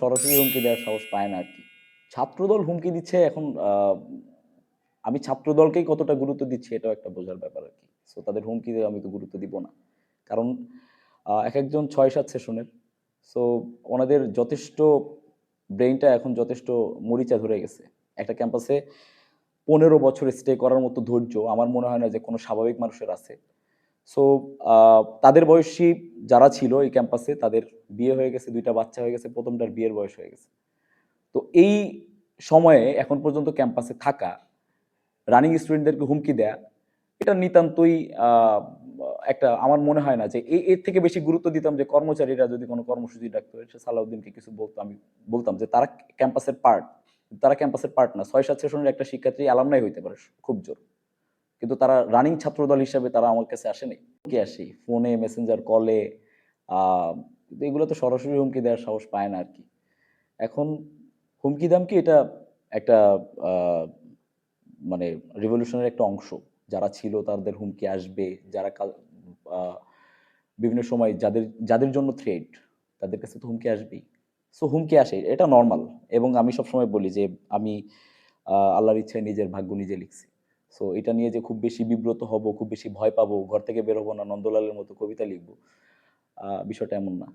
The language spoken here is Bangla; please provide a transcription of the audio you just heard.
সরাসরি হুমকি দেওয়ার সাহস পায় না আরকি। ছাত্রদল হুমকি দিচ্ছে এখন আমি ছাত্রদলকেই কতটা গুরুত্ব দিচ্ছি এটাও একটা বোঝার ব্যাপার আরকি। সো তাদের হুমকি দিয়ে আমি তো গুরুত্ব দিব না। কারণ একেকজন ৬-৭ সেশনের। সো ওনাদের যথেষ্ট ব্রেইনটা এখন যথেষ্ট মরিচা ধরে গেছে। একটা ক্যাম্পাসে ১৫ বছর স্টে করার মতো ধৈর্য আমার মনে হয় না যে কোনো স্বাভাবিক মানুষের আছে। সো আ তাদের বয়সী যারা ছিল এই ক্যাম্পাসে তাদের বিয়ে হয়ে গেছে, ২ টা বাচ্চা হয়ে গেছে, ১ম টার বিয়ের বয়স হয়ে গেছে। তো এই সময়ে এখন পর্যন্ত ক্যাম্পাসে থাকা, রানিং স্টুডেন্টদেরকে হুমকি দেয়া, এটা নিতান্তই আ একটা আমার মনে হয় না যে এর থেকে বেশি গুরুত্ব দিতাম যে কর্মচারীরা যদি কোনো কর্মসূচি ডাকতো, সে সালাউদ্দিনকে কিছু বলতো, আমি বলতাম যে তারা ক্যাম্পাসের পার্ট। তারা ক্যাম্পাসের পার্ট না। ৬-৭ সেশনের একটা শিক্ষার্থী অ্যালামনাই হইতে পারে খুব জোর। কিন্তু তারা রানিং ছাত্রদল হিসেবে তারা আমার কাছে আসেনি। হুমকি আসে ফোনে, মেসেঞ্জার কলে, আ কিন্তু এগুলো তো সরাসরি হুমকি দেওয়ার সাহস পায় না আরকি। এখন হুমকি-দামকি এটা একটা আ মানে রিভলিউশনের একটা অংশ। যারা ছিল তাদের হুমকি আসবে। যারা আ বিভিন্ন সময় যাদের যাদের জন্য থ্রেট, তাদের কাছে তো হুমকি আসবেই। সো হুমকি আসে। এটা নরমাল এবং আমি সবসময় বলি যে আমি আল্লাহর ইচ্ছায় নিজের ভাগ্য নিজে লিখছি। সো এটা নিয়ে যে খুব বেশি বিব্রত হব, খুব বেশি ভয় পাবো, ঘর থেকে বের হব না, নন্দলালের মতো কবিতা লিখব। বিষয়টা এমন না।